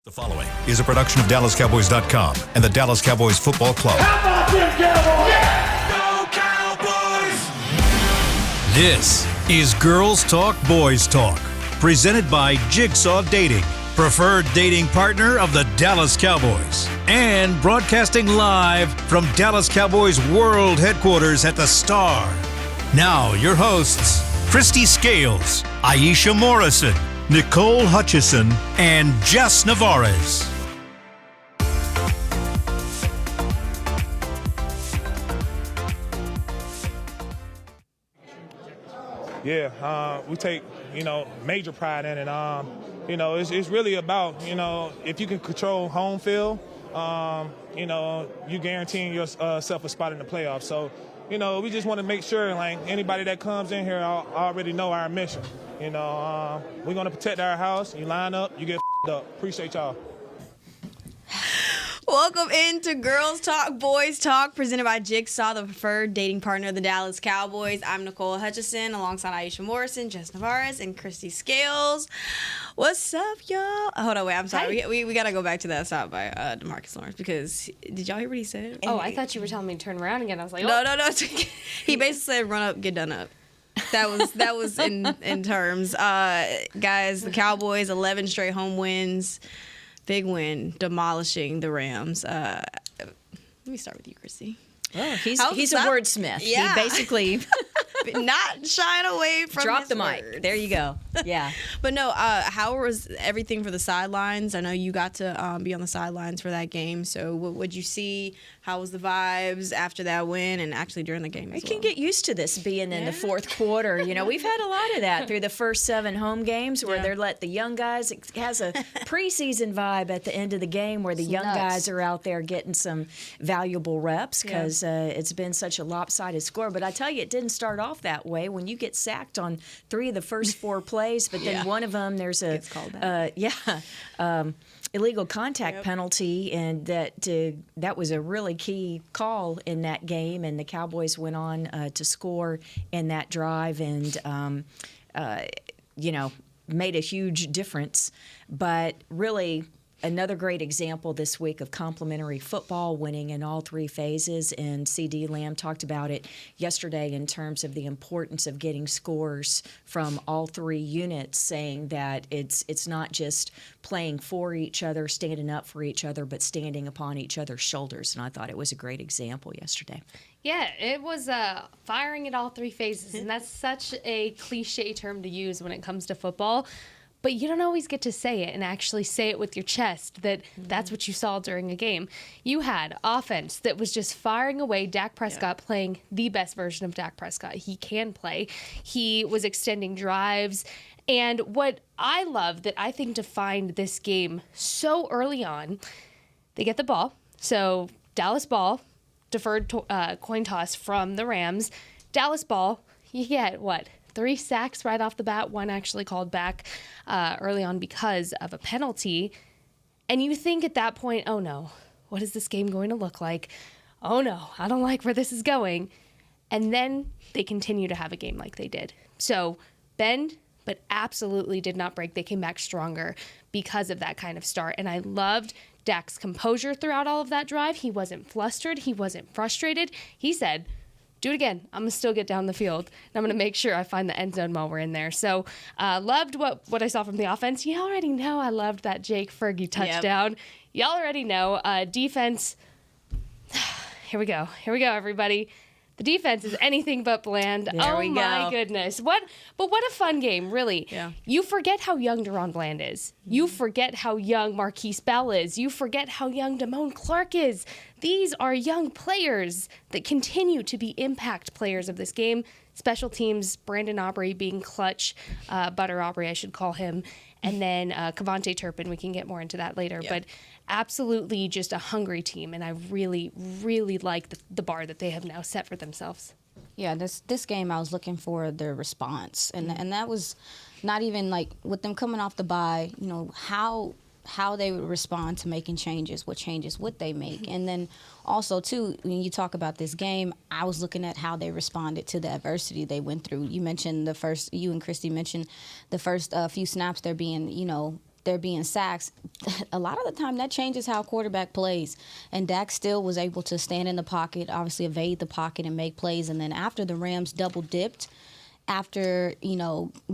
The following is a production of DallasCowboys.com and the Dallas Cowboys Football Club. How about them Cowboys? Yeah! Go Cowboys! This is Girls Talk, Boys Talk, presented by Jigsaw Dating, preferred dating partner of the Dallas Cowboys, and broadcasting live from Dallas Cowboys World Headquarters at the Star. Now, your hosts, Christy Scales, Aisha Morrison, Nicole Hutchison, and Jess Navarez. Yeah, we take, major pride in it. It's really about, if you can control home field, you guaranteeing yourself a spot in the playoffs. So, we just want to make sure, like, anybody that comes in here already know our mission. We're going to protect our house. You line up, you get up. Appreciate y'all. Welcome into Girls Talk, Boys Talk, presented by Jigsaw, the preferred dating partner of the Dallas Cowboys. I'm Nicole Hutchison, alongside Aisha Morrison, Jess Navarez, and Christy Scales. What's up, y'all? Hold on, wait, I'm sorry. We got to go back to that stop by DeMarcus Lawrence, because did y'all hear what he said? Oh, I thought you were telling me to turn around again. I was like, oh. No. He basically said, run up, get done up. That was in terms. Guys, the Cowboys, 11 straight home wins. Big win, demolishing the Rams. Let me start with you, Christy. Oh, he's a wordsmith. Yeah. He basically not shying away from drop his the mic. words. There you go. Yeah. But no, how was everything for the sidelines? I know you got to be on the sidelines for that game. So what would you see? How was the vibes after that win and actually during the game as You can get used to this being in the fourth quarter. We've had a lot of that through the first 7 home games where they're let the young guys. It has a preseason vibe at the end of the game where the young guys are out there getting some valuable reps because it's been such a lopsided score. But I tell you, it didn't start off that way. When you get sacked on 3 of the first 4 plays, but then one of them there's a illegal contact penalty, and that was a really key call in that game, and the Cowboys went on to score in that drive and made a huge difference. But really, another great example this week of complementary football, winning in all 3 phases, and C.D. Lamb talked about it yesterday in terms of the importance of getting scores from all 3 units, saying that it's not just playing for each other, standing up for each other, but standing upon each other's shoulders, and I thought it was a great example yesterday. Yeah, it was firing at all 3 phases, and that's such a cliche term to use when it comes to football. But you don't always get to say it and actually say it with your chest that that's what you saw during a game. You had offense that was just firing away. Dak Prescott playing the best version of Dak Prescott he can play. He was extending drives. And what I love that I think defined this game so early on, they get the ball. So Dallas ball, deferred coin toss from the Rams. Dallas ball, you get what? 3 sacks right off the bat, 1 actually called back early on because of a penalty. And you think at that point, oh no, what is this game going to look like? Oh no, I don't like where this is going. And then they continue to have a game like they did. So bend, but absolutely did not break. They came back stronger because of that kind of start. And I loved Dak's composure throughout all of that drive. He wasn't flustered. He wasn't frustrated. He said, do it again. I'm going to still get down the field, and I'm going to make sure I find the end zone while we're in there. So loved what I saw from the offense. You already know I loved that Jake Fergie touchdown. Yep. Y'all already know. Defense, here we go, everybody. The defense is anything but bland. There we go. My goodness. But what a fun game, really. Yeah. You forget how young Deron Bland is. You forget how young Marquise Bell is. You forget how young Damone Clark is. These are young players that continue to be impact players of this game. Special teams, Brandon Aubrey being clutch, Butter Aubrey, I should call him, and then Kavonte Turpin. We can get more into that later. But absolutely just a hungry team, and I really, really like the bar that they have now set for themselves. Yeah, this game I was looking for the response, and that was not even like with them coming off the bye, how they would respond to making changes, what changes would they make. And then also, too, when you talk about this game, I was looking at how they responded to the adversity they went through. You mentioned you and Christy mentioned the first few snaps, they're being, there being sacks, a lot of the time that changes how a quarterback plays. And Dak still was able to stand in the pocket, obviously evade the pocket and make plays. And then after the Rams double dipped, after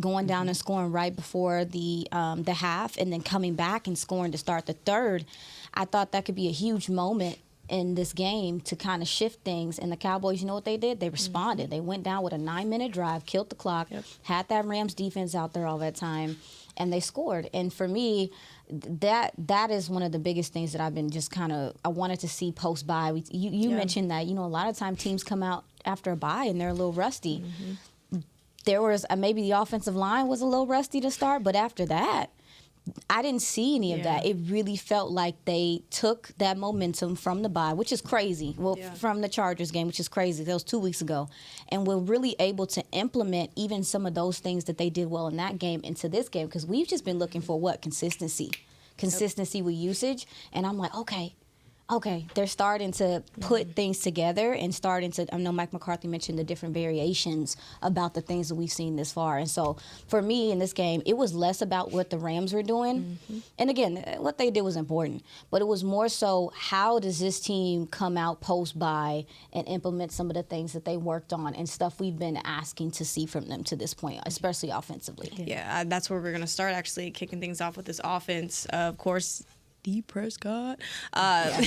going down and scoring right before the half, and then coming back and scoring to start the third, I thought that could be a huge moment in this game to kind of shift things. And the Cowboys, you know what they did? They responded. They went down with a 9-minute drive, killed the clock, had that Rams defense out there all that time, and they scored. And for me, that is one of the biggest things that I've been just kind of, I wanted to see post-bye. You mentioned that, a lot of time teams come out after a bye and they're a little rusty. There was maybe the offensive line was a little rusty to start, but after that, I didn't see any of that. It really felt like they took that momentum from the bye, which is crazy. Well, from the Chargers game, which is crazy. That was 2 weeks ago. And were really able to implement even some of those things that they did well in that game into this game, because we've just been looking for consistency with usage. And I'm like, okay, they're starting to put things together and starting to, I know Mike McCarthy mentioned the different variations about the things that we've seen this far. And so for me in this game, it was less about what the Rams were doing. And again, what they did was important, but it was more so, how does this team come out post-bye and implement some of the things that they worked on and stuff we've been asking to see from them to this point, especially offensively. Yeah, that's where we're going to start, actually, kicking things off with this offense. Of course, Prescott. Sorry,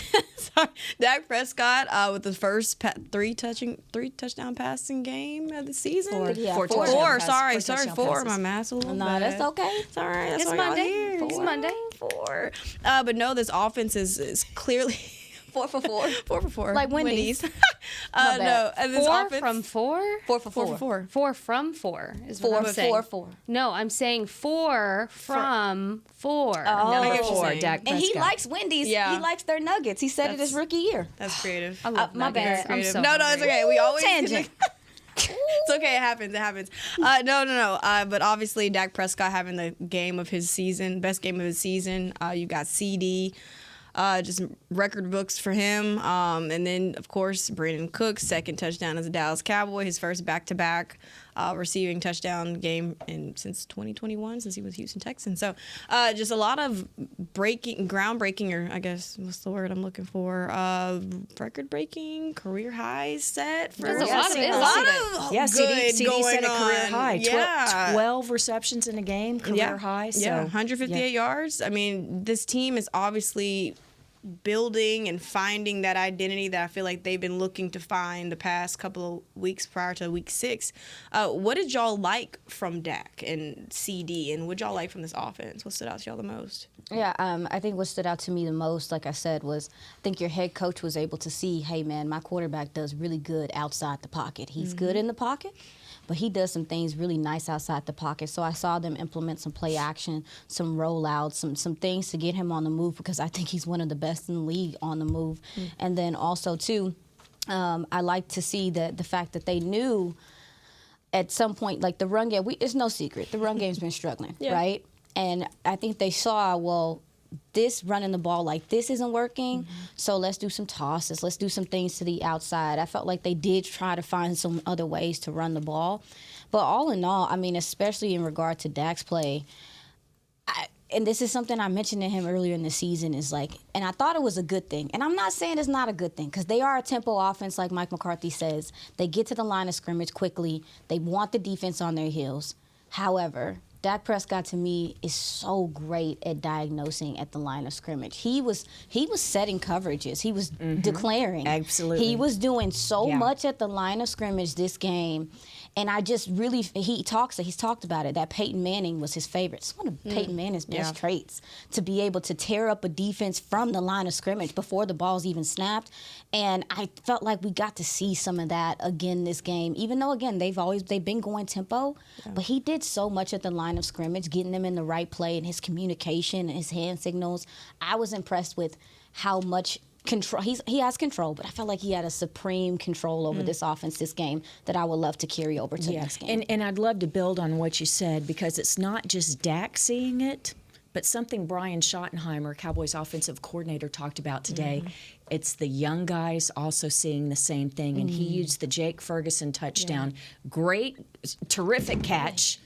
Dak Prescott with the first three touchdown passing game of the season. Four. Four. My math's a little bad. That's okay. Sorry, that's it's why Monday. It's Monday. 4. But no, this offense is clearly 4 for 4. 4 for 4. Like Wendy's. No, this 4 offense, from 4? 4 for 4. 4 for 4. 4 from 4 is what I'm saying. 4. No, I'm saying 4 from 4. I get what you're For saying. Dak And he Prescott. likes Wendy's. Yeah. He likes their nuggets. He said it his rookie year. That's creative. I love my nuggets. bad. I'm so No, it's hungry. okay. We always Tangent. It's okay. It happens. No. But obviously, Dak Prescott having the game of his season, best game of his season. You got CD. Just record books for him. And then, of course, Brandon Cooks, second touchdown as a Dallas Cowboy, his first back-to-back receiving touchdown game since 2021, since he was Houston Texans. So just a lot of groundbreaking, or I guess, what's the word I'm looking for? Record-breaking, career highs set. For There's a lot of good CD going set a career on. high. Yeah. 12 receptions in a game, career high. So, 158 yards. I mean, this team is obviously building and finding that identity that I feel like they've been looking to find the past couple of weeks prior to week 6. What did y'all like from Dak and CD, and what y'all like from this offense? What stood out to y'all the most? Yeah, I think what stood out to me the most, like I said, was I think your head coach was able to see, hey, man, my quarterback does really good outside the pocket. He's good in the pocket, but he does some things really nice outside the pocket. So I saw them implement some play action, some rollouts, some things to get him on the move, because I think he's one of the best in the league on the move. And then also, too, I like to see the fact that they knew at some point, like the run game, it's no secret. The run game's been struggling, right? And I think they saw, well, this running the ball like this isn't working, so let's do some tosses. Let's do some things to the outside. I felt like they did try to find some other ways to run the ball. But all in all, I mean, especially in regard to Dak's play, and this is something I mentioned to him earlier in the season, is like, and I thought it was a good thing. And I'm not saying it's not a good thing, because they are a tempo offense, like Mike McCarthy says. They get to the line of scrimmage quickly. They want the defense on their heels. However, Dak Prescott, to me, is so great at diagnosing at the line of scrimmage. He was setting coverages. He was declaring. Absolutely. He was doing so much at the line of scrimmage this game. And I just really, he's talked about it, that Peyton Manning was his favorite. It's one of Peyton Manning's best traits, to be able to tear up a defense from the line of scrimmage before the ball's even snapped. And I felt like we got to see some of that again this game, even though, again, they've been going tempo, but he did so much at the line of scrimmage, getting them in the right play, and his communication and his hand signals. I was impressed with how much control he has control, but I felt like he had a supreme control over this offense this game that I would love to carry over to the next game. And I'd love to build on what you said, because it's not just Dak seeing it, but something Brian Schottenheimer, Cowboys offensive coordinator, talked about today. It's the young guys also seeing the same thing, and he used the Jake Ferguson touchdown. Great, terrific catch.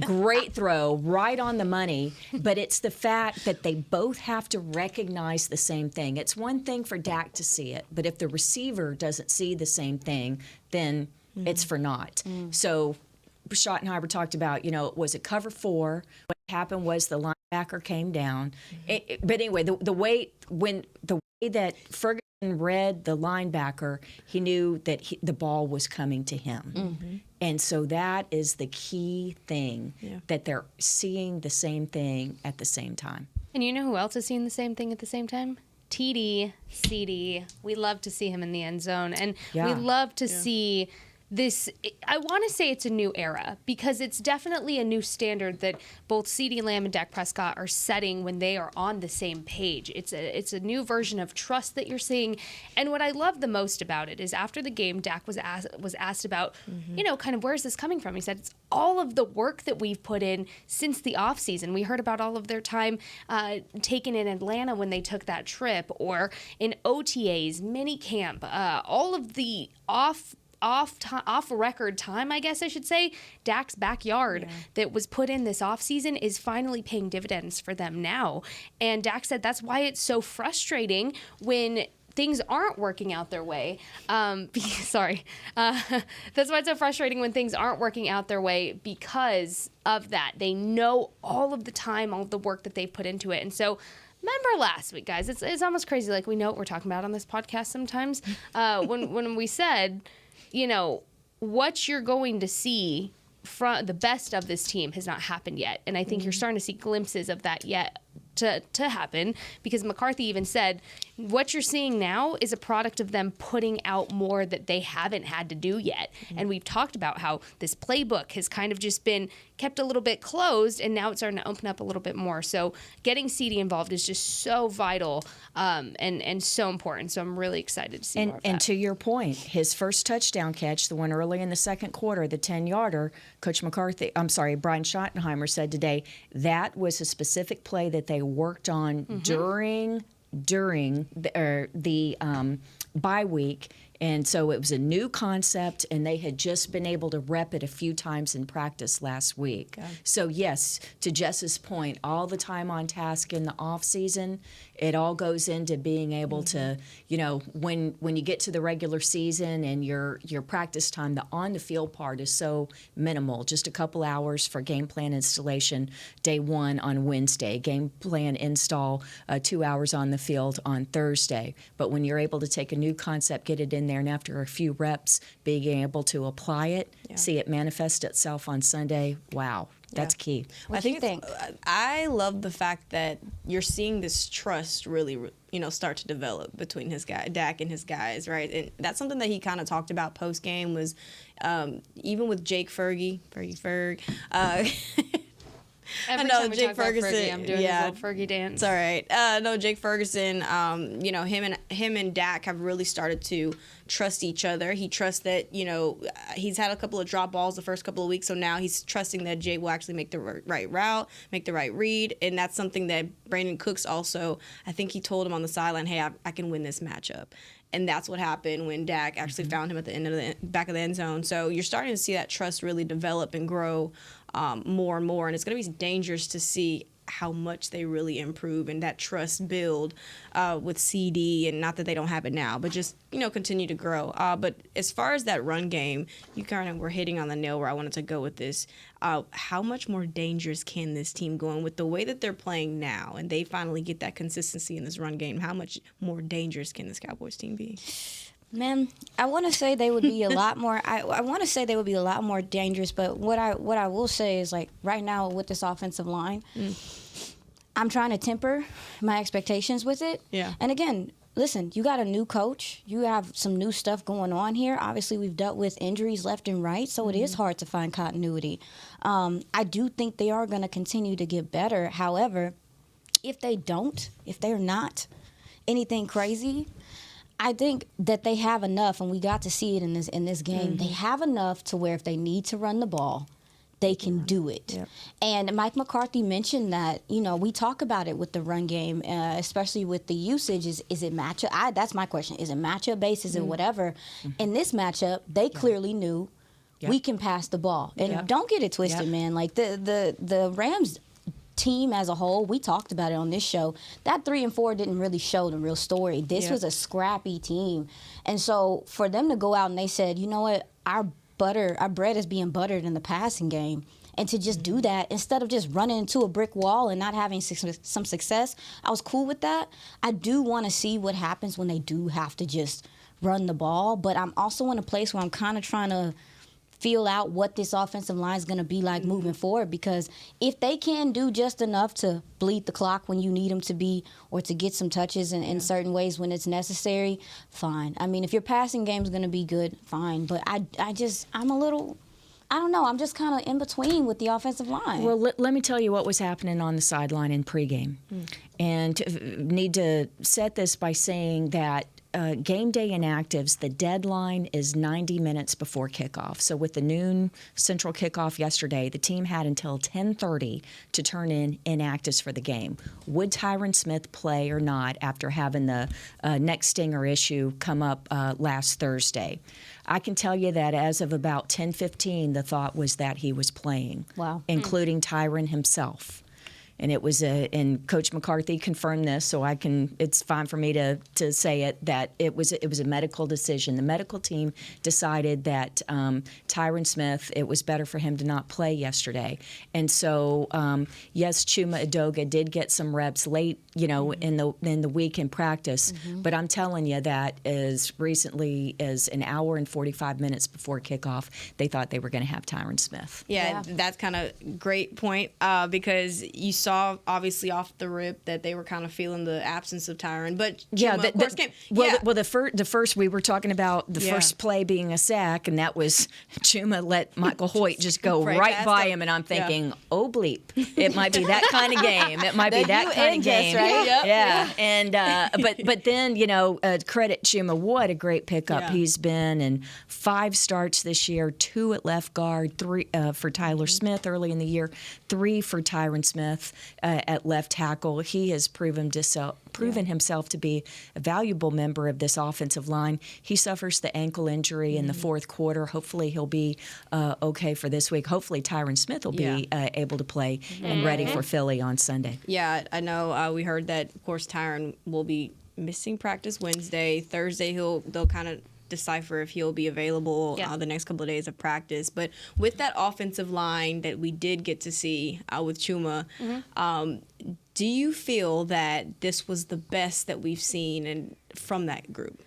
Great throw, right on the money. But it's the fact that they both have to recognize the same thing. It's one thing for Dak to see it, but if the receiver doesn't see the same thing, then it's for naught. So Schottenheimer talked about, was it cover 4? What happened was the linebacker came down. But anyway, the way that Ferguson read the linebacker, he knew that the ball was coming to him. And so that is the key thing, that they're seeing the same thing at the same time. And you know who else is seeing the same thing at the same time? TD, CD. We love to see him in the end zone. And we love to see this. I want to say it's a new era, because it's definitely a new standard that both CeeDee Lamb and Dak Prescott are setting when they are on the same page. It's a new version of trust that you're seeing. And what I love the most about it is, after the game, Dak was asked about, kind of where's this coming from? He said, it's all of the work that we've put in since the offseason. We heard about all of their time taken in Atlanta when they took that trip, or in OTAs, mini camp, all of the off-record time, I guess I should say, Dak's backyard that was put in this offseason is finally paying dividends for them now. And Dak said that's why it's so frustrating when things aren't working out their way. That's why it's so frustrating when things aren't working out their way, because of that. They know all of the time, all of the work that they've put into it. And so, remember last week, guys, it's almost crazy. Like, we know what we're talking about on this podcast sometimes. When we said, what you're going to see from the best of this team has not happened yet. And I think you're starting to see glimpses of that yet to happen, because McCarthy even said, what you're seeing now is a product of them putting out more that they haven't had to do yet. And we've talked about how this playbook has kind of just been kept a little bit closed, and now it's starting to open up a little bit more. So getting CD involved is just so vital and so important. So I'm really excited to see more of that. And to your point, his first touchdown catch, the one early in the second quarter, the 10-yarder, Brian Schottenheimer said today, that was a specific play that they worked on during the bye week. And so it was a new concept, and they had just been able to rep it a few times in practice last week. Okay. So, yes, to Jess's point, all the time on task in the off season, it all goes into being able to, when you get to the regular season and your practice time, the on-the-field part is so minimal. Just a couple hours for game plan installation day 1 on Wednesday, game plan install 2 hours on the field on Thursday. But when you're able to take a new concept, get it in there, and after a few reps, being able to apply it, see it manifest itself on Sunday, wow. That's key. I think I love the fact that you're seeing this trust really, start to develop between Dak and his guys, right? And that's something that he kind of talked about post game was even with Jake Fergie. Every time we talk about Fergie, I'm doing his little Fergie dance. It's all right. Jake Ferguson, him and Dak have really started to trust each other. He trusts that, he's had a couple of drop balls the first couple of weeks, so now he's trusting that Jay will actually make the right route, make the right read, and that's something that Brandon Cooks also, I think he told him on the sideline, hey, I can win this matchup. And that's what happened when Dak actually found him at the end of the back of the end zone. So you're starting to see that trust really develop and grow more and more. And it's going to be dangerous to see how much they really improve and that trust build with CD, and not that they don't have it now, but just, continue to grow. But as far as that run game, you kind of were hitting on the nail where I wanted to go with this. How much more dangerous can this team go in with the way that they're playing now, and they finally get that consistency in this run game? How much more dangerous can this Cowboys team be? Man, I want to say they would be a lot more. I want to say they would be a lot more dangerous. But what I will say is, like, right now with this offensive line, I'm trying to temper my expectations with it. Yeah. And again, listen, you got a new coach. You have some new stuff going on here. Obviously, we've dealt with injuries left and right, so it is hard to find continuity. I do think they are going to continue to get better. However, if they're not anything crazy, I think that they have enough, and we got to see it in this game. They have enough to where if they need to run the ball, they can do it. Yep. And Mike McCarthy mentioned that, we talk about it with the run game, especially with the usage. Is it matchup? That's my question. Is it matchup based? Is it whatever? In this matchup, they clearly knew we can pass the ball. And don't get it twisted, man. Like the Rams team as a whole, we talked about it on this show. That 3-4 didn't really show the real story. This was a scrappy team. And so for them to go out and they said, you know what, our bread is being buttered in the passing game. And to just do that instead of just running into a brick wall and not having some success, I was cool with that. I do want to see what happens when they do have to just run the ball, but I'm also in a place where I'm kind of trying to feel out what this offensive line is going to be like moving forward, because if they can do just enough to bleed the clock when you need them to be, or to get some touches in certain ways when it's necessary, fine. I mean, if your passing game is going to be good, fine. But I'm a little, I don't know, I'm just kind of in between with the offensive line. Well, let me tell you what was happening on the sideline in pregame. And need to set this by saying that game day inactives, the deadline is 90 minutes before kickoff. So with the noon Central kickoff yesterday, the team had until 10:30 to turn in inactives for the game. Would Tyron Smith play or not after having the neck stinger issue come up last Thursday? I can tell you that as of about 10:15, the thought was that he was playing, including Tyron himself. And it was and Coach McCarthy confirmed this, so it's fine for me to say it, that it was a medical decision. The medical team decided that Tyron Smith, it was better for him to not play yesterday. And so, yes, Chuma Edoga did get some reps late, in the week in practice. But I'm telling you that as recently as an hour and 45 minutes before kickoff, they thought they were going to have Tyron Smith. Yeah, that's kind of great point, because you saw obviously off the rip that they were kind of feeling the absence of Tyron, but Chuma, of course, came. Well, the first we were talking about the first play being a sack, and that was Chuma let Michael Hoyt just go right by him, and I'm thinking, oh bleep, it might be that kind of game. It might be that kind of game. Right? Yeah. And but then credit Chuma, what a great pickup he's been, and 5 starts this year, 2 at left guard, 3 for Tyler Smith early in the year, 3 for Tyron Smith at left tackle. He has proven himself to be a valuable member of this offensive line. He suffers the ankle injury in the fourth quarter. Hopefully he'll be okay for this week. Hopefully Tyron Smith will be able to play and ready for Philly on Sunday. Yeah, I know. We heard that, of course, Tyron will be missing practice Wednesday. Thursday they'll kind of decipher if he'll be available the next couple of days of practice. But with that offensive line that we did get to see with Chuma, do you feel that this was the best that we've seen from that group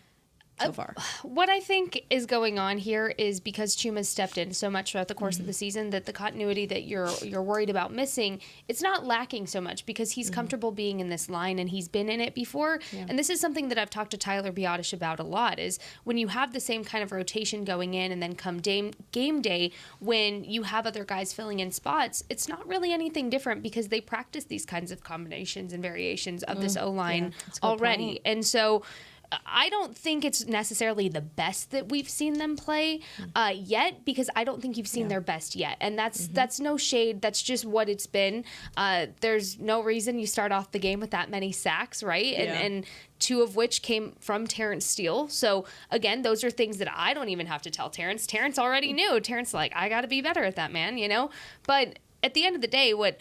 so far? What I think is going on here is because Chuma's stepped in so much throughout the course of the season, that the continuity that you're worried about missing, it's not lacking so much because he's comfortable being in this line and he's been in it before. And this is something that I've talked to Tyler Biotish about a lot, is when you have the same kind of rotation going in and then come game day when you have other guys filling in spots, it's not really anything different because they practice these kinds of combinations and variations of this O-line already. And so I don't think it's necessarily the best that we've seen them play yet, because I don't think you've seen their best yet. And that's no shade. That's just what it's been. There's no reason you start off the game with that many sacks, right? And 2 of which came from Terrence Steele. So, again, those are things that I don't even have to tell Terrence. Terrence already knew. Terrence like, I got to be better at that, man, But at the end of the day, what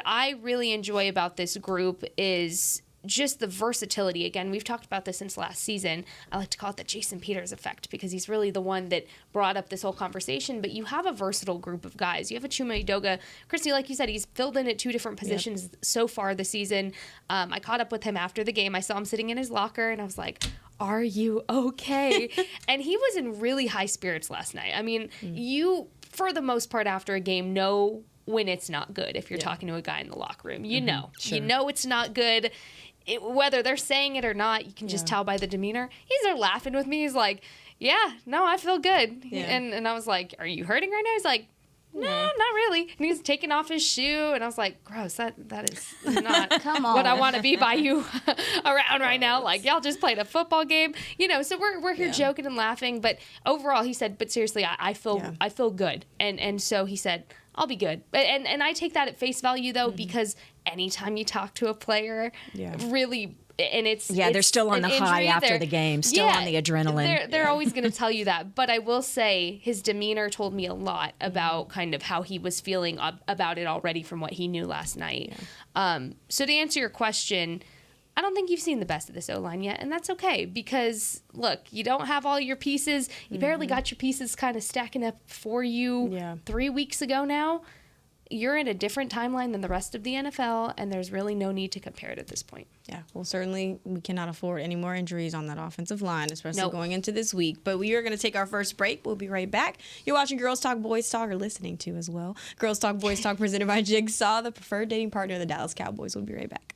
I really enjoy about this group is just the versatility. Again, we've talked about this since last season. I like to call it the Jason Peters effect because he's really the one that brought up this whole conversation. But you have a versatile group of guys. You have a Chuma Edoga. Christy, like you said, he's filled in at 2 different positions so far this season. I caught up with him after the game. I saw him sitting in his locker, and I was like, are you okay? And he was in really high spirits last night. I mean, you, for the most part, after a game, know when it's not good. If you're talking to a guy in the locker room, you know. Sure. You know it's not good. Whether they're saying it or not, you can just tell by the demeanor. He's there laughing with me. He's like, yeah, no, I feel good. Yeah. And I was like, are you hurting right now? He's like, no, not really. And he's taking off his shoe. And I was like, gross, that is not what I want to be by you around right now. Like, y'all just played a football game. So we're here joking and laughing. But overall, he said, but seriously, I feel good. And so he said, I'll be good. And I take that at face value, though, because anytime you talk to a player, really and it's they're still on an the high injury. after They're- the game, still on the adrenaline. They're always going to tell you that, but I will say his demeanor told me a lot about kind of how he was feeling about it already from what he knew last night. So to answer your question, I don't think you've seen the best of this O-line yet, and that's okay because, look, you don't have all your pieces. You barely got your pieces kind of stacking up for you 3 weeks ago now. You're in a different timeline than the rest of the NFL, and there's really no need to compare it at this point. Yeah, well, certainly we cannot afford any more injuries on that offensive line, especially Nope. going into this week. But we are going to take our first break. We'll be right back. You're watching Girls Talk Boys Talk, or listening to as well. Girls Talk Boys Talk presented by Jigsaw, the preferred dating partner of the Dallas Cowboys. We'll be right back.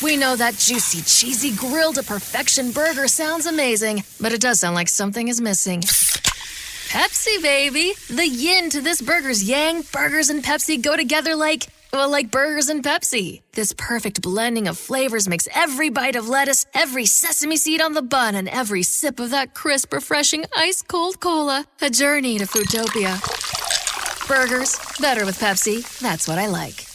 We know that juicy, cheesy, grilled to perfection burger sounds amazing, but it does sound like something is missing. Pepsi, baby! The yin to this burger's yang. Burgers and Pepsi go together like burgers and Pepsi. This perfect blending of flavors makes every bite of lettuce, every sesame seed on the bun, and every sip of that crisp, refreshing, ice-cold cola a journey to Foodtopia. Burgers, better with Pepsi. That's what I like.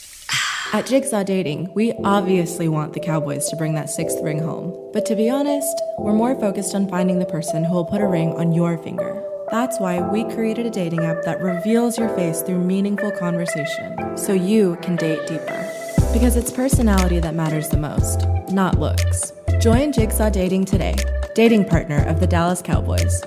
At Jigsaw Dating, we obviously want the Cowboys to bring that 6th ring home. But to be honest, we're more focused on finding the person who will put a ring on your finger. That's why we created a dating app that reveals your face through meaningful conversation, so you can date deeper. Because it's personality that matters the most, not looks. Join Jigsaw Dating today, dating partner of the Dallas Cowboys.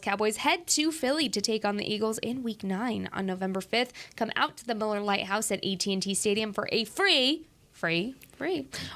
Cowboys head to Philly to take on the Eagles in Week 9 on November 5th. Come out to the Miller Lite House at AT&T Stadium for a free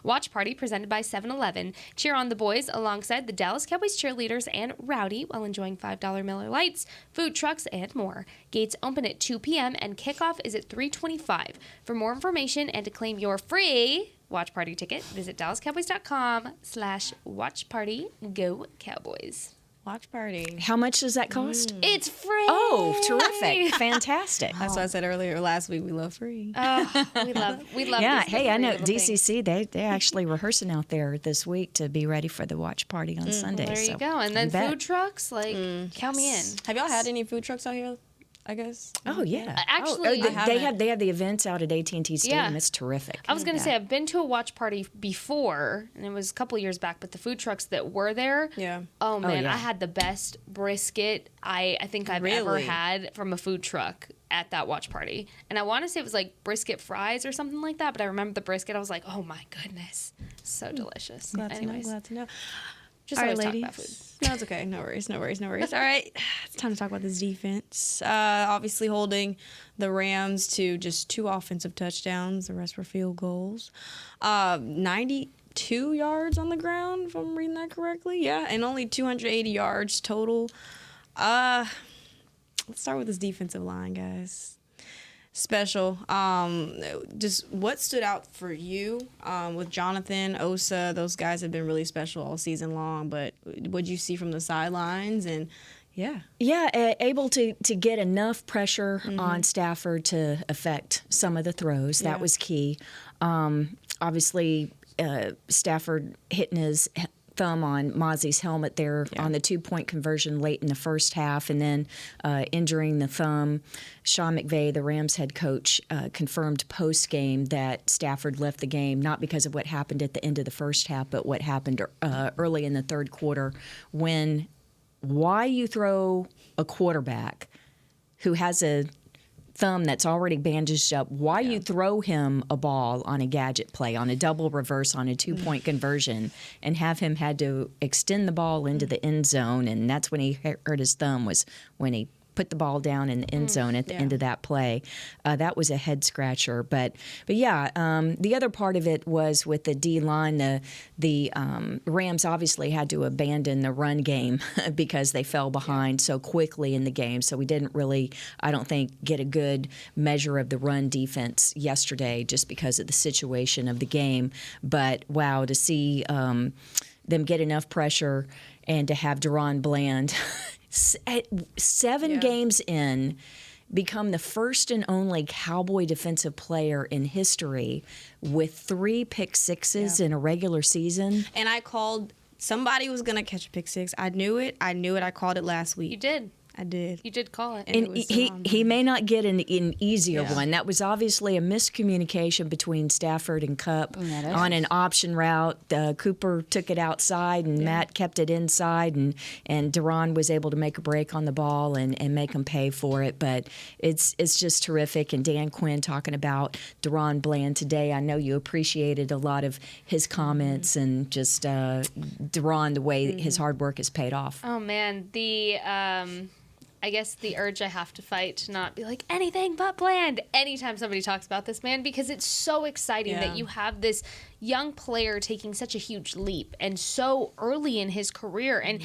watch party presented by 7-Eleven. Cheer on the boys alongside the Dallas Cowboys cheerleaders and Rowdy while enjoying $5 Miller Lites, food trucks, and more. Gates open at 2 p.m. and kickoff is at 3:25. For more information and to claim your free watch party ticket, visit dallascowboys.com/watchparty. Go Cowboys. Watch party. How much does that cost? It's free. Oh, terrific. Fantastic. That's what I said earlier last week. We love free. We love Yeah, these hey, I free know little DCC, they're actually rehearsing out there this week to be ready for the watch party on Sunday. There you so go. And then you bet. food trucks, count me in. Have y'all had any food trucks out here? I guess. Oh yeah, Actually, they have the events out at AT&T Stadium. Yeah. It's terrific. I was going to say, I've been to a watch party before, and it was a couple years back, but the food trucks that were there, oh man, yeah. I had the best brisket I think I've ever had from a food truck at that watch party. And I want to say it was like brisket fries or something like that, but I remember the brisket, I was like, oh my goodness, so delicious. Glad Anyways, to know. just All always right, talk ladies. about food. No, it's okay. No worries. All right. It's time to talk about this defense. Obviously holding the Rams to just 2 offensive touchdowns. The rest were field goals. 92 yards on the ground, if I'm reading that correctly. Yeah, and only 280 yards total. Let's start with this defensive line, guys. Special. Just what stood out for you with Jonathan, Osa? Those guys have been really special all season long. But what'd you see from the sidelines? And able to get enough pressure on Stafford to affect some of the throws. That was key. Obviously, Stafford hitting his thumb on Mozzie's helmet there on the 2-point conversion late in the first half, and then injuring the thumb. Sean McVay, the Rams head coach, confirmed post-game that Stafford left the game not because of what happened at the end of the first half, but what happened early in the third quarter. Why you throw a quarterback who has a thumb that's already bandaged up, why you throw him a ball on a gadget play, on a double reverse, on a 2-point conversion, and have him had to extend the ball into the end zone, and that's when he hurt his thumb, was when he put the ball down in the end zone at the end of that play. That was a head scratcher. But yeah, the other part of it was with the D-line, the Rams obviously had to abandon the run game because they fell behind so quickly in the game. So we didn't really, I don't think, get a good measure of the run defense yesterday just because of the situation of the game. But wow, to see them get enough pressure and to have Deron Bland at 7 games in become the first and only Cowboy defensive player in history with 3 pick sixes in a regular season. And I called somebody was going to catch a pick six. I knew it. I called it last week. You did. I did. You did call it. And he may not get an easier one. That was obviously a miscommunication between Stafford and Kupp on an option route. Cooper took it outside, and Matt kept it inside, and Deron was able to make a break on the ball and make him pay for it. But it's just terrific. And Dan Quinn talking about Deron Bland today. I know you appreciated a lot of his comments and just Deron, the way his hard work has paid off. Oh, man. I guess the urge I have to fight to not be like anything but Bland anytime somebody talks about this man, because it's so exciting that you have this young player taking such a huge leap and so early in his career. And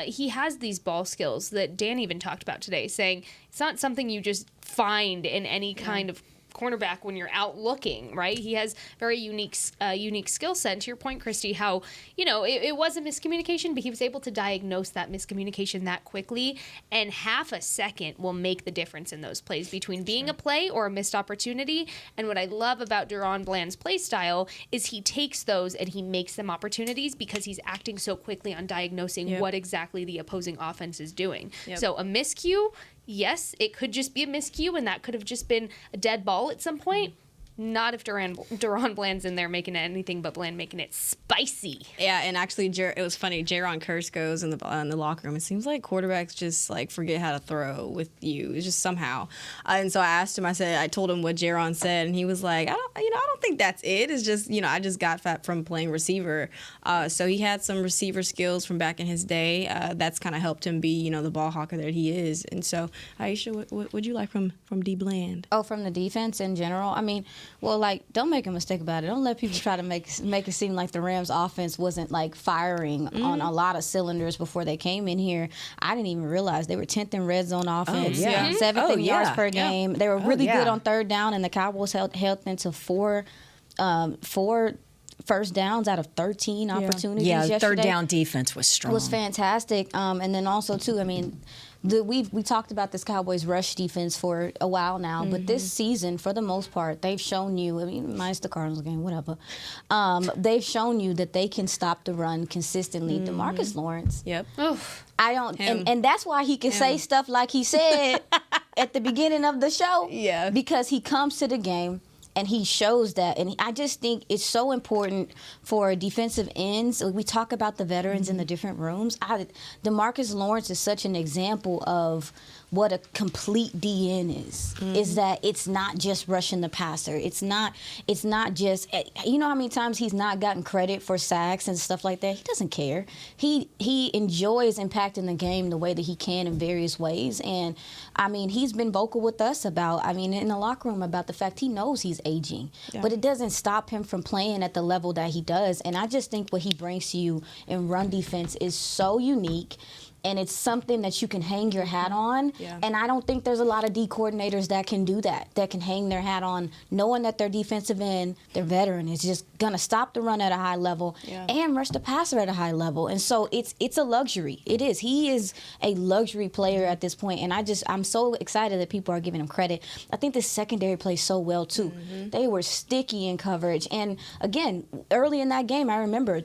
he has these ball skills that Dan even talked about today, saying it's not something you just find in any kind of cornerback when you're out looking, right? He has very unique skill set. And to your point, Christy, how, it was a miscommunication, but he was able to diagnose that miscommunication that quickly, and half a second will make the difference in those plays between being a play or a missed opportunity. And what I love about Deron Bland's play style is he takes those and he makes them opportunities because he's acting so quickly on diagnosing what exactly the opposing offense is doing. So a miscue, yes, it could just be a miscue, and that could have just been a dead ball at some point. Not if Deron Bland's in there making it anything but Bland, making it spicy. Yeah, and actually, it was funny. Jaron Kearse goes in the locker room. It seems like quarterbacks just forget how to throw with you. It's just somehow. And so I asked him. I told him what Jaron said, and he was like, I don't think that's it. It's just I just got fat from playing receiver. So he had some receiver skills from back in his day. That's kind of helped him be the ball hawker that he is. And so, Aisha, what would you like from D Bland? Oh, from the defense in general. I mean, well, don't make a mistake about it. Don't let people try to make it seem like the Rams offense wasn't firing on a lot of cylinders before they came in here. I didn't even realize they were 10th in red zone offense, 7th in yards per game. They were really good on third down, and the Cowboys held them to four first downs out of 13 opportunities yesterday. Third down defense was strong. It was fantastic. And then also, too, I mean, we talked about this Cowboys rush defense for a while now, but this season, for the most part, they've shown you, minus the Cardinals game, whatever, they've shown you that they can stop the run consistently. DeMarcus Lawrence. Yep. I don't, and that's why he can say stuff like he said at the beginning of the show. Yeah. Because he comes to the game and he shows that. And I just think it's so important for defensive ends. We talk about the veterans in the different rooms. DeMarcus Lawrence is such an example of what a complete DN is that it's not just rushing the passer. It's not just, how many times he's not gotten credit for sacks and stuff like that? He doesn't care. He enjoys impacting the game the way that he can in various ways. And, he's been vocal with us about, in the locker room about the fact he knows he's aging. Yeah. But it doesn't stop him from playing at the level that he does. And I just think what he brings to you in run defense is so unique. And it's something that you can hang your hat on. Yeah. And I don't think there's a lot of D coordinators that can do that can hang their hat on, knowing that their defensive end, their veteran, is just going to stop the run at a high level and rush the passer at a high level. And so it's a luxury. It is. He is a luxury player at this point. And I'm so excited that people are giving him credit. I think the secondary plays so well, too. They were sticky in coverage. And, again, early in that game, I remember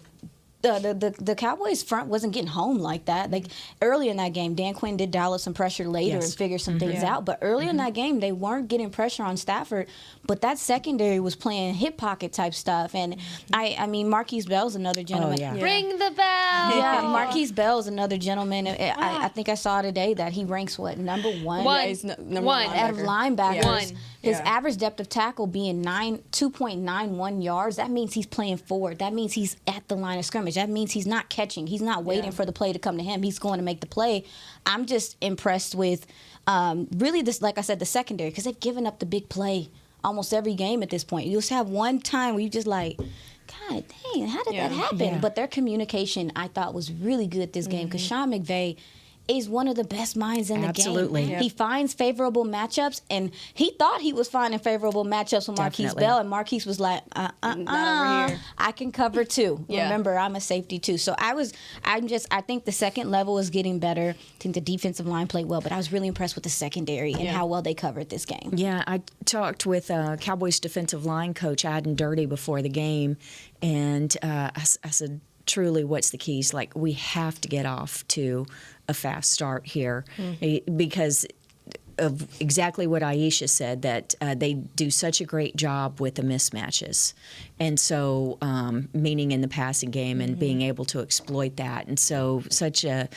the Cowboys front wasn't getting home like that. Early in that game, Dan Quinn did dial up some pressure later and figure some things out. But early in that game, they weren't getting pressure on Stafford. But that secondary was playing hip pocket type stuff. And Marquise Bell's another gentleman. Ring the bell. Yeah, Marquise Bell's another gentleman. I think I saw today that he ranks number one. He's number one out of linebackers. His average depth of tackle being 2.91 yards. That means he's playing forward. That means he's at the line of scrimmage. scrimmage. That means he's not catching. He's not waiting for the play to come to him. He's going to make the play. I'm just impressed with really this, like I said, the secondary, because they've given up the big play almost every game at this point. You just have one time where you just like, God dang, how did that happen? Yeah. But their communication, I thought, was really good this game, because Sean McVay is one of the best minds in the Absolutely. game. Yep. He finds favorable matchups, and he thought he was finding favorable matchups with Marquise Definitely. Bell, and Marquise was like, Not over here. I can cover too. Yeah. Remember, I'm a safety too. So I think the second level is getting better. I think the defensive line played well, but I was really impressed with the secondary and how well they covered this game. Yeah, I talked with Cowboys defensive line coach Adam Dirty before the game, and I said, truly, what's the keys? Like, we have to get off to a fast start here because of exactly what Aisha said, that they do such a great job with the mismatches. And so, meaning in the passing game and being able to exploit that. And so such a,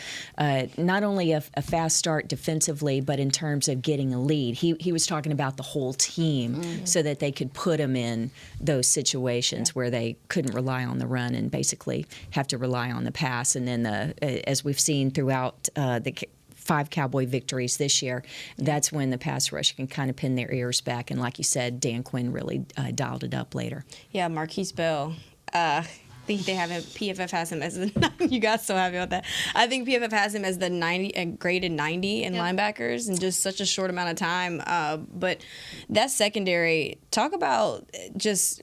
not only a fast start defensively, but in terms of getting a lead. He was talking about the whole team so that they could put them in those situations where they couldn't rely on the run and basically have to rely on the pass. And then, as we've seen throughout the 5 Cowboy victories this year, that's when the pass rush can kind of pin their ears back. And like you said, Dan Quinn really dialed it up later. Yeah, Marquise Bell. I think they have him. PFF has him as the. You got so happy about that. I think PFF has him as the 90, graded 90 in linebackers in just such a short amount of time. But that secondary, talk about just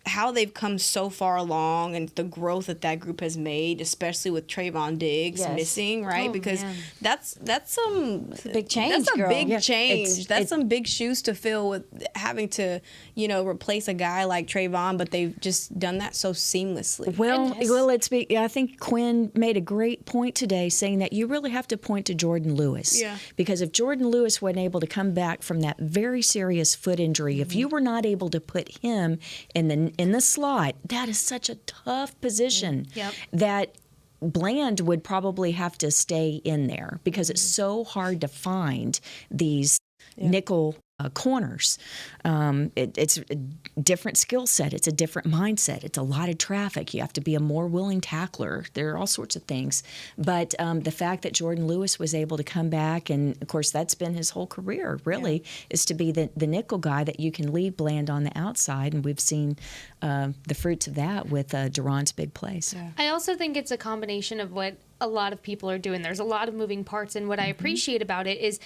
how they've come so far along and the growth that group has made, especially with Trayvon Diggs missing, right? Because that's some It's a big change, That's a girl. big change. It's That's some big shoes to fill with having to, replace a guy like Trayvon, but they've just done that so seamlessly. Well, I think Quinn made a great point today, saying that you really have to point to Jordan Lewis. Yeah. Because if Jordan Lewis wasn't able to come back from that very serious foot injury, if you were not able to put him in the slot, that is such a tough position that Bland would probably have to stay in there because it's so hard to find these nickel corners. It's a different skill set. It's a different mindset. It's a lot of traffic. You have to be a more willing tackler. There are all sorts of things. But the fact that Jordan Lewis was able to come back, and of course that's been his whole career, really, is to be the nickel guy that you can leave Bland on the outside. And we've seen the fruits of that with Duran's big plays. Yeah. I also think it's a combination of what a lot of people are doing. There's a lot of moving parts, and what I appreciate about it is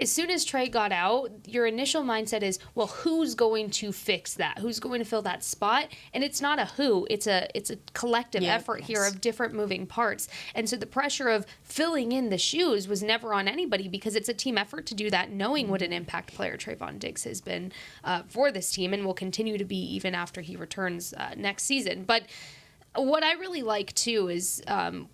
as soon as Trey got out, your initial mindset is, well, who's going to fix that? Who's going to fill that spot? And it's not a who, it's a collective effort here of different moving parts. And so the pressure of filling in the shoes was never on anybody because it's a team effort to do that, knowing what an impact player Trayvon Diggs has been for this team and will continue to be even after he returns next season. But what I really like, too, is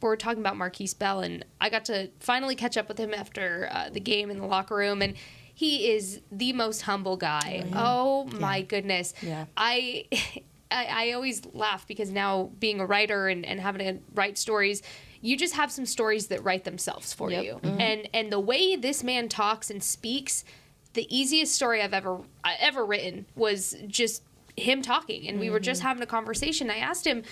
we're talking about Marquise Bell, and I got to finally catch up with him after the game in the locker room, and he is the most humble guy. Oh, my goodness. Yeah. I always laugh because now being a writer and having to write stories, you just have some stories that write themselves for you. Mm-hmm. And the way this man talks and speaks, the easiest story I've ever written was just him talking, and we were just having a conversation. I asked him,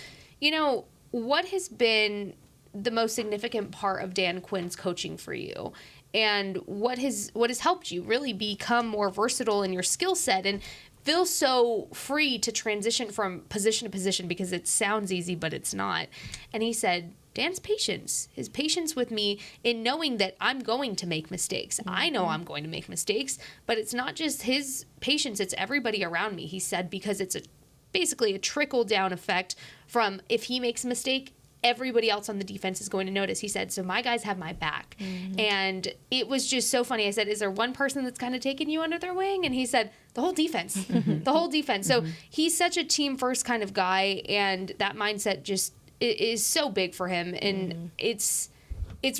what has been the most significant part of Dan Quinn's coaching for you? And what has helped you really become more versatile in your skill set and feel so free to transition from position to position, because it sounds easy, but it's not. And he said, Dan's patience, his patience with me in knowing that I'm going to make mistakes. I know I'm going to make mistakes, but it's not just his patience, it's everybody around me, he said, because it's basically a trickle-down effect from if he makes a mistake, everybody else on the defense is going to notice. He said, so my guys have my back. Mm-hmm. And it was just so funny. I said, is there one person that's kind of taking you under their wing? And he said, the whole defense. The whole defense. So he's such a team-first kind of guy, and that mindset just is so big for him. And it's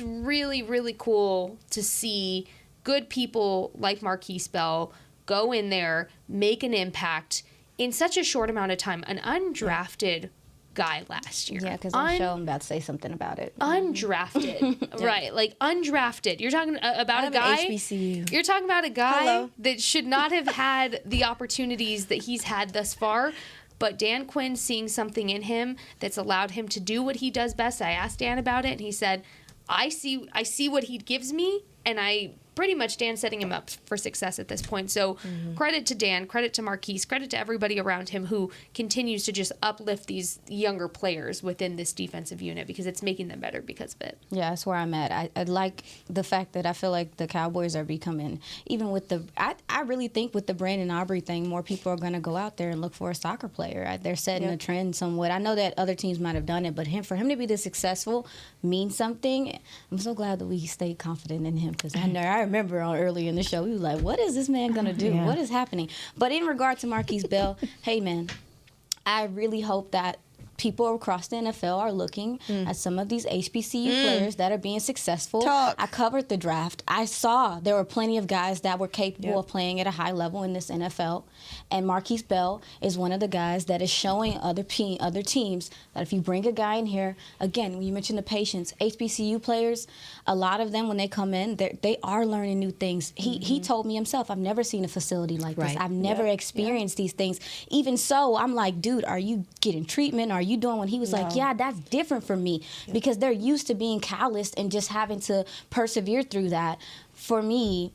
really, really cool to see good people like Marquise Bell go in there, make an impact in such a short amount of time. An undrafted guy last year. Yeah, because I'm sure I'm about to say something about it. Undrafted. Right, like undrafted. You're talking about a guy. HBCU. You're talking about a guy that should not have had the opportunities that he's had thus far. but Dan Quinn seeing something in him that's allowed him to do what he does best. I asked Dan about it, and he said, I see what he gives me, and I pretty much Dan's setting him up for success at this point. So credit to Dan, credit to Marquise, credit to everybody around him who continues to just uplift these younger players within this defensive unit because it's making them better because of it. Yeah, that's where I'm at. I like the fact that I feel like the Cowboys are becoming, even with the, I really think with the Brandon Aubrey thing, more people are going to go out there and look for a soccer player. They're setting a trend somewhat. I know that other teams might have done it, but for him to be this successful means something. I'm so glad that we stayed confident in him because I remember early in the show, we were like, what is this man going to do? What is happening? But in regard to Marquise Bell, hey, man, I really hope that people across the NFL are looking at some of these HBCU players that are being successful. I covered the draft. I saw there were plenty of guys that were capable of playing at a high level in this NFL. And Marquise Bell is one of the guys that is showing other teams that if you bring a guy in here, again, when you mentioned the patience, HBCU players, a lot of them, when they come in, they are learning new things. He told me himself, I've never seen a facility like this. I've never experienced these things. Even so, I'm like, dude, are you getting treatment? Are you doing what? He was like, yeah, that's different for me because they're used to being calloused and just having to persevere through that. For me,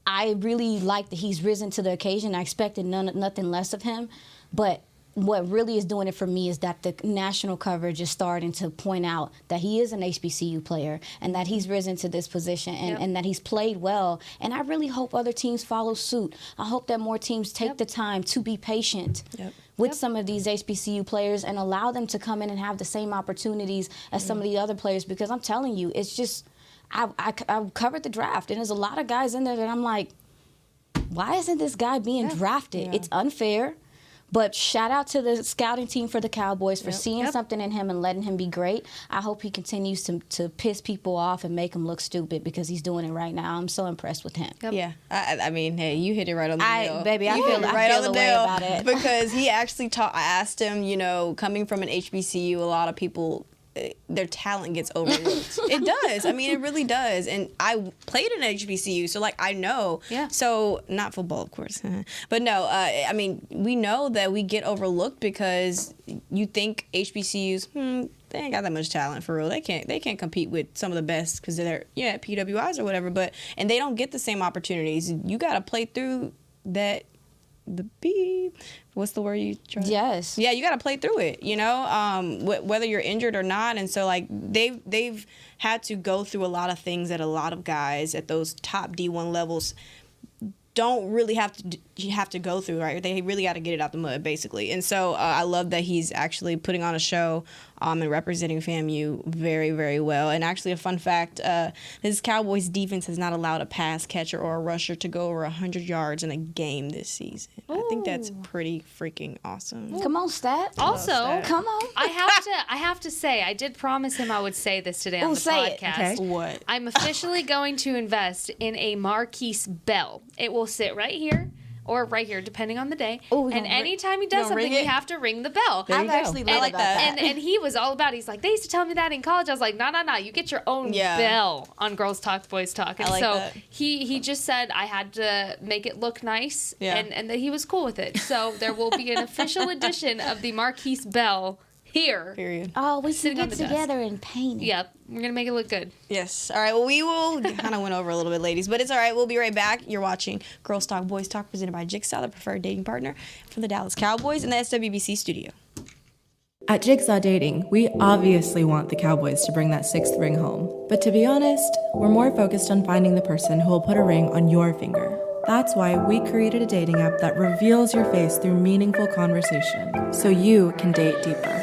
I really like that he's risen to the occasion. I expected nothing less of him, but what really is doing it for me is that the national coverage is starting to point out that he is an HBCU player and that he's risen to this position and that he's played well. And I really hope other teams follow suit. I hope that more teams take the time to be patient with some of these HBCU players and allow them to come in and have the same opportunities as some of the other players, because I'm telling you, it's just, I covered the draft and there's a lot of guys in there that I'm like, why isn't this guy being drafted? It's unfair. But shout out to the scouting team for the Cowboys for seeing something in him and letting him be great. I hope he continues to piss people off and make them look stupid because he's doing it right now. I'm so impressed with him. Yeah. I mean, hey, you hit it right on the nail. Baby, I feel the way about it. Because he actually I asked him, coming from an HBCU, a lot of people, their talent gets overlooked. It does. I mean, it really does. And I played in HBCU, so I know. Yeah. So not football, of course, but no. I mean, we know that we get overlooked because you think HBCUs, they ain't got that much talent for real. They can't compete with some of the best because they're PWIs or whatever. And they don't get the same opportunities. You got to play through that. What's the word you try? Yes. Yeah, you got to play through it, whether you're injured or not. And so, they've had to go through a lot of things that a lot of guys at those top D1 levels don't really have to go through, right? They really got to get it out the mud, basically. And so I love that he's actually putting on a show and representing FAMU very, very well. And actually, a fun fact, this Cowboys defense has not allowed a pass catcher or a rusher to go over 100 yards in a game this season. Ooh. I think that's pretty freaking awesome. Come on, Stat. Also, come on. I have to say, I did promise him I would say this today on the podcast. Okay. What? I'm officially going to invest in a Marquise Bell. It will sit right here or right here, depending on the day. Ooh, and anytime he does something, you have to ring the bell. I've actually I like that. And he was all about it. He's like, they used to tell me that in college. I was like, no. You get your own bell on Girls Talk, Boys Talk. And that. he just said I had to make it look nice, and that he was cool with it. So there will be an official edition of the Marquise Bell here. Period. Oh, we can get together and paint it. Yep. We're going to make it look good. Yes. All right. Well, we will kind of went over a little bit, ladies, but it's all right. We'll be right back. You're watching Girls Talk, Boys Talk, presented by Jigsaw, the preferred dating partner for the Dallas Cowboys in the SWBC studio. At Jigsaw Dating, we obviously want the Cowboys to bring that 6th ring home. But to be honest, we're more focused on finding the person who will put a ring on your finger. That's why we created a dating app that reveals your face through meaningful conversation, so you can date deeper.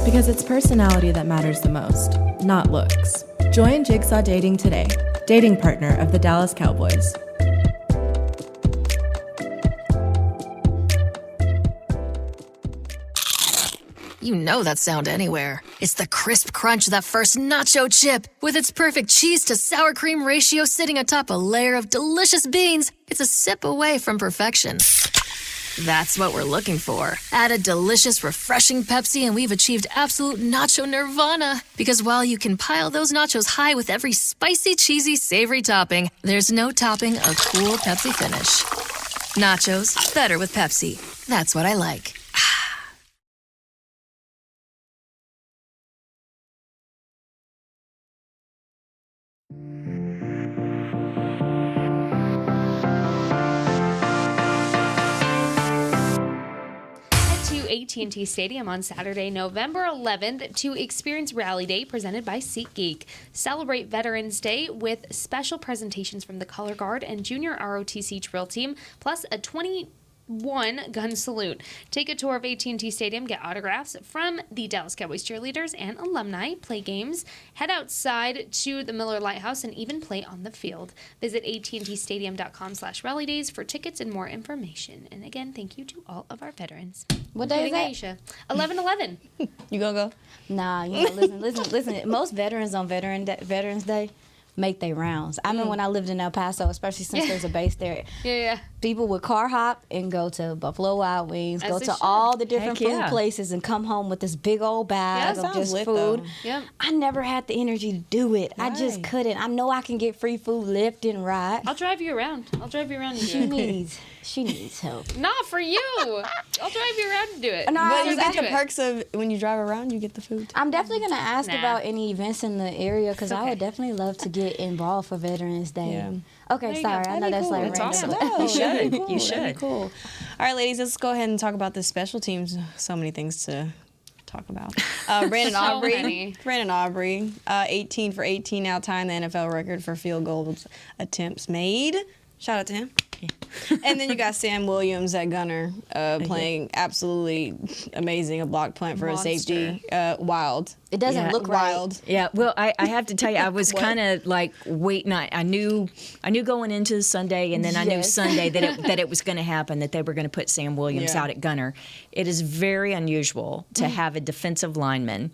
Because it's personality that matters the most, not looks. Join Jigsaw Dating today, dating partner of the Dallas Cowboys. You know that sound anywhere. It's the crisp crunch of that first nacho chip. With its perfect cheese to sour cream ratio sitting atop a layer of delicious beans, it's a sip away from perfection. That's what we're looking for. Add a delicious, refreshing Pepsi and we've achieved absolute nacho nirvana. Because while you can pile those nachos high with every spicy, cheesy, savory topping, there's no topping a cool Pepsi finish. Nachos, better with Pepsi. That's what I like. AT&T Stadium on Saturday, November 11th to experience Rally Day presented by SeatGeek. Celebrate Veterans Day with special presentations from the Color Guard and Junior ROTC drill team, plus a 21 gun salute. Take a tour of AT&T Stadium, get autographs from the Dallas Cowboys cheerleaders and alumni, play games, head outside to the Miller Lighthouse, and even play on the field. Visit AT&TStadium.com/rallydays for tickets and more information. And again, thank you to all of our veterans. What day is that? Aisha. 11/11. You gonna go? Nah, listen. Most veterans on Veterans Day make their rounds. I remember when I lived in El Paso, especially since there's a base there. Yeah. People would car hop and go to Buffalo Wild Wings, As go they to should. all the different Heck food yeah. places, and come home with this big old bag that of sounds just lit, food. though. Yep. I never had the energy to do it. I just Right. couldn't. I know I can get free food left and right. I'll drive you around. And do it. She needs help. Not for you. I'll drive you around and do it. No, But you I get do the it. perks of when you drive around, you get the food. I'm definitely going to ask Nah. about any events in the area because I would definitely love to get involved for Veterans Day. Yeah. Okay, There you sorry. go. I know that's like That's random. awesome. No, You should. that'd be cool. You That'd be should. cool. All right, ladies, let's go ahead and talk about the special teams. So many things to talk about. Brandon So Aubrey. many. Brandon Aubrey, 18 for 18 now, tying the NFL record for field goal attempts made. Shout out to him. And then you got Sam Williams at gunner playing absolutely amazing, a block punt for Monster. a safety. Wild. It doesn't Yeah. look right. Wild. Yeah, well, I have to tell you, I was kind of like waiting. I knew going into Sunday, and then I knew Yes. Sunday that it was going to happen, that they were going to put Sam Williams Yeah. out at gunner. It is very unusual to have a defensive lineman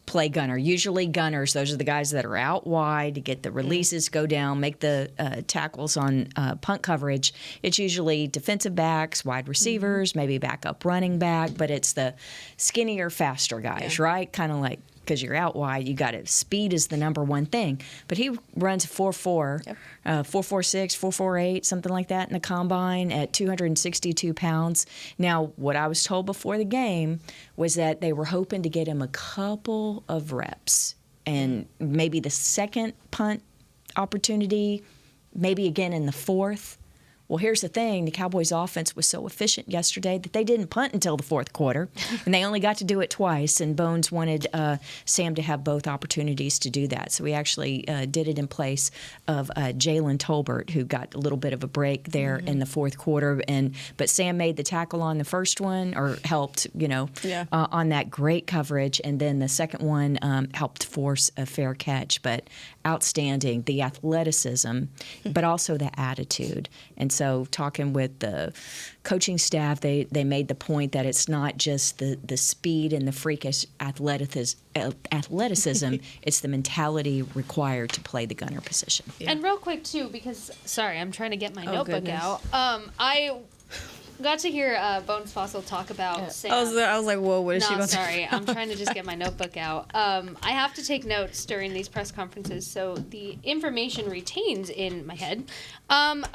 play gunner. Usually gunners, those are the guys that are out wide to get the releases, go down, make the tackles on punt coverage. It's usually defensive backs, wide receivers, maybe backup running back, but it's the skinnier, faster guys, right? Kind of like, because you're out wide, you got it. Speed is the number one thing. But he runs 4.4, 4.46, 4.48, something like that in the combine at 262 pounds. Now, what I was told before the game was that they were hoping to get him a couple of reps, and maybe the second punt opportunity, maybe again in the fourth. Well, here's the thing. The Cowboys' offense was so efficient yesterday that they didn't punt until the fourth quarter, and they only got to do it twice, and Bones wanted Sam to have both opportunities to do that. So we actually did it in place of Jalen Tolbert, who got a little bit of a break there in the fourth quarter. But Sam made the tackle on the first one, or helped, on that great coverage, and then the second one helped force a fair catch. But outstanding, the athleticism, but also the attitude. And so talking with the coaching staff, they made the point that it's not just the speed and the freakish athleticism, it's the mentality required to play the gunner position. And real quick too, because sorry, I'm trying to get my notebook goodness. out. I got to hear Bones Fossil talk about Sam. I was like, whoa, what is she No, about sorry. I'm trying to just get my notebook out. I have to take notes during these press conferences, so the information retains in my head.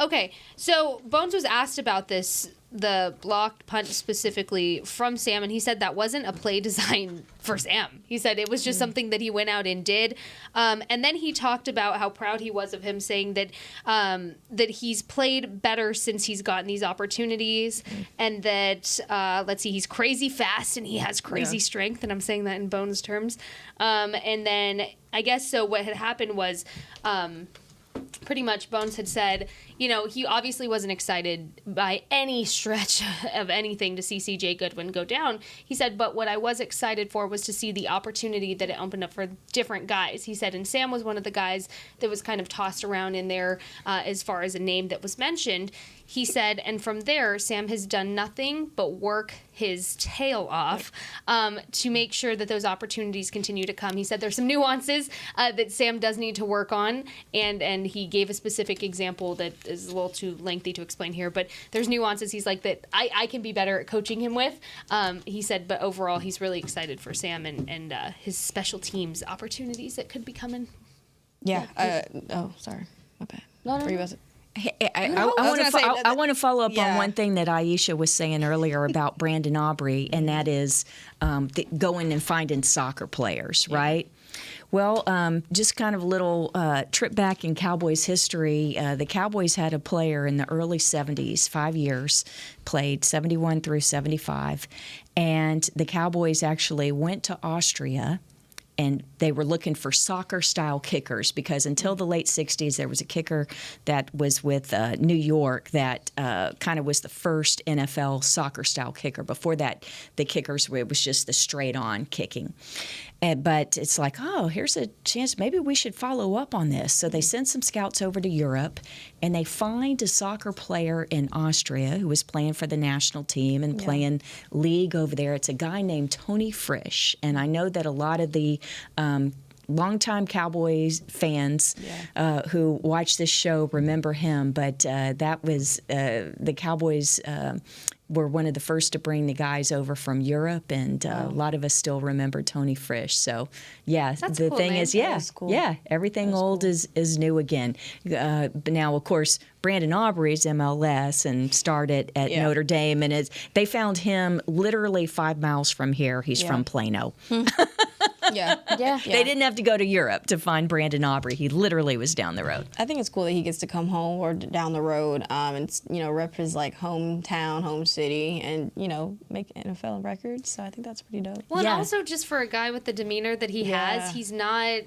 Okay, so Bones was asked about this, the blocked punt specifically from Sam, and he said that wasn't a play design for Sam. He said it was just something that he went out and did. And then he talked about how proud he was of him, saying that that he's played better since he's gotten these opportunities, and that he's crazy fast and he has crazy strength, and I'm saying that in Bones terms. And then I guess so what had happened was pretty much Bones had said, he obviously wasn't excited by any stretch of anything to see C.J. Goodwin go down. He said, but what I was excited for was to see the opportunity that it opened up for different guys. He said, and Sam was one of the guys that was kind of tossed around in there as far as a name that was mentioned. He said, and from there, Sam has done nothing but work his tail off to make sure that those opportunities continue to come. He said there's some nuances that Sam does need to work on, and he gave a specific example that is a little too lengthy to explain here, but there's nuances he's like that I can be better at coaching him with. He said, but overall, he's really excited for Sam and his special teams opportunities that could be coming. Yeah. Sorry. My bad. No, Were you about to- I want to follow up on Yeah. one thing that Aisha was saying earlier about Brandon Aubrey, and that is going and finding soccer players, right? Well, just kind of a little trip back in Cowboys history. The Cowboys had a player in the early 70s, 5 years, played 71 through 75, and the Cowboys actually went to Austria, and they were looking for soccer-style kickers because until the late 60s, there was a kicker that was with New York that kind of was the first NFL soccer-style kicker. Before that, the kickers, it was just the straight-on kicking. But it's like, oh, here's a chance. Maybe we should follow up on this. So they send some scouts over to Europe, and they find a soccer player in Austria who was playing for the national team and playing league over there. It's a guy named Tony Frisch. And I know that a lot of the longtime Cowboys fans who watch this show remember him. But that was the Cowboys were one of the first to bring the guys over from Europe, and a lot of us still remember Tony Frisch. So, yeah, That's the cool, thing man. is, cool. everything old is new again. But now, of course, Brandon Aubrey's MLS and started at Notre Dame, and they found him literally 5 miles from here. He's from Plano. Yeah. They didn't have to go to Europe to find Brandon Aubrey. He literally was down the road. I think it's cool that he gets to come home or down the road and rep his like hometown, home city, and make NFL records. So I think that's pretty dope. Well, and also just for a guy with the demeanor that he has, he's not.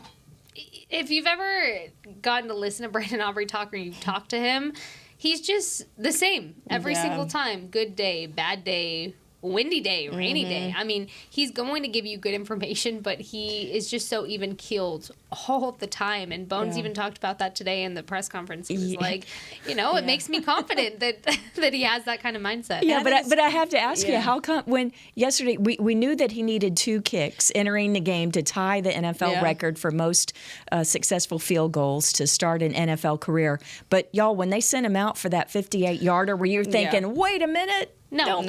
If you've ever gotten to listen to Brandon Aubrey talk or you've talked to him, he's just the same every single time. Good day, bad day, windy day, rainy day. I mean, he's going to give you good information, but he is just so even keeled all the time. And Bones even talked about that today in the press conference. He was like, it makes me confident that he has that kind of mindset. Yeah, but I have to ask you, how come when yesterday we knew that he needed 2 kicks entering the game to tie the NFL record for most successful field goals to start an NFL career. But y'all, when they sent him out for that 58-yarder, were you thinking, wait a minute? No.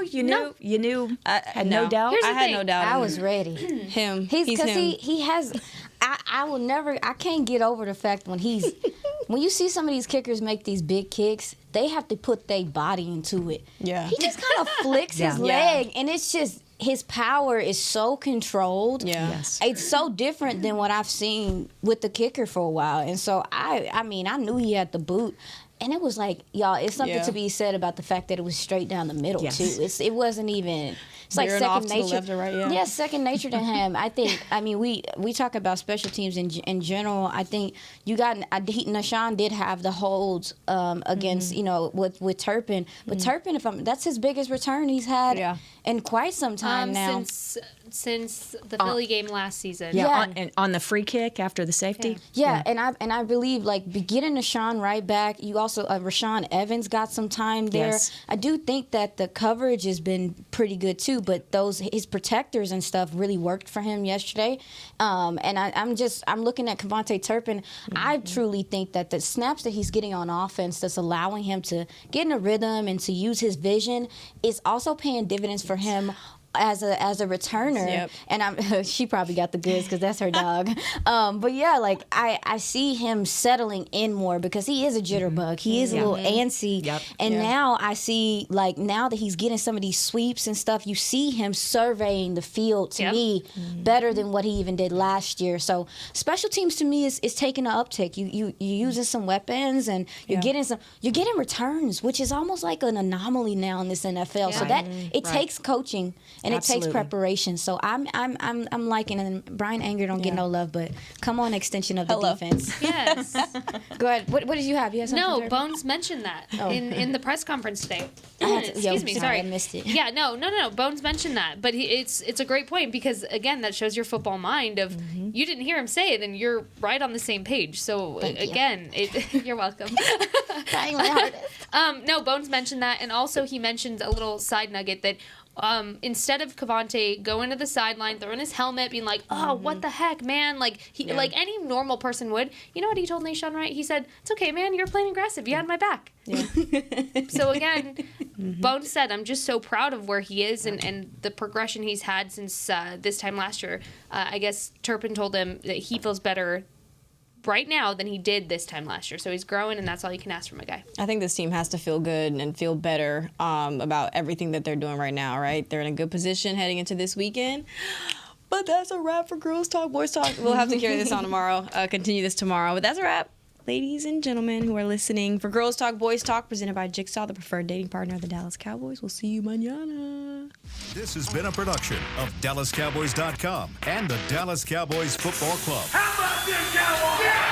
You knew. Had no doubt. Here's the I had thing. no doubt. I was ready. Him. He's him. he has. I will never. I can't get over the fact when you see some of these kickers make these big kicks, they have to put their body into it. Yeah. He just kind of flicks his leg, and it's just his power is so controlled. Yeah. Yes. It's so different than what I've seen with the kicker for a while, and so I knew he had the boot. And it was like, y'all, it's something to be said about the fact that it was straight down the middle, too. It wasn't even... It's like Veering off second to the nature. left or right, yeah, second nature to him. I think. I mean, we talk about special teams in general. I think Nashawn did have the holds against with Turpin, but Turpin, that's his biggest return he's had in quite some time now. Since the Philly game last season. On the free kick after the safety. Yeah. And I believe getting Nashawn right back. You also Rashaan Evans got some time there. Yes. I do think that the coverage has been pretty good too, but his protectors and stuff really worked for him yesterday. And I'm looking at Kevontae Turpin. I truly think that the snaps that he's getting on offense that's allowing him to get in a rhythm and to use his vision is also paying dividends for him as a returner. And she probably got the goods because that's her dog. But yeah, I see him settling in more because he is a jitterbug. He is a little antsy. And now I see now that he's getting some of these sweeps and stuff, you see him surveying the field to me better than what he even did last year. So special teams to me is taking an uptick. You're using some weapons and you're getting returns, which is almost like an anomaly now in this NFL. So that it takes coaching. And Absolutely. it takes preparation. So I'm liking it. And Brian Anger don't get no love, but come on, extension of the defense. Yes. Go ahead. What did you have? You have something? No, Jared? Bones mentioned that in the press conference today. Excuse me, sorry. I missed it. Yeah, no. Bones mentioned that, but it's a great point because again, that shows your football mind of you didn't hear him say it, and you're right on the same page. So again, you're welcome. Trying my hardest. No, Bones mentioned that, and also he mentioned a little side nugget that. Instead of Cavante going to the sideline, throwing his helmet, being like, "Oh, what the heck, man!" Like like any normal person would. You know what he told Nashawn, right? He said, "It's okay, man. You're playing aggressive. You had my back." Yeah. So again, Bones said, "I'm just so proud of where he is and the progression he's had since this time last year." I guess Turpin told him that he feels better right now than he did this time last year. So he's growing, and that's all you can ask from a guy. I think this team has to feel good and feel better about everything that they're doing right now, right? They're in a good position heading into this weekend. But that's a wrap for Girls Talk, Boys Talk. We'll have to carry this on tomorrow, continue this tomorrow. But that's a wrap, ladies and gentlemen who are listening, for Girls Talk, Boys Talk, presented by Jigsaw, the preferred dating partner of the Dallas Cowboys. We'll see you mañana. This has been a production of DallasCowboys.com and the Dallas Cowboys Football Club. How about this, Cowboys? Yeah!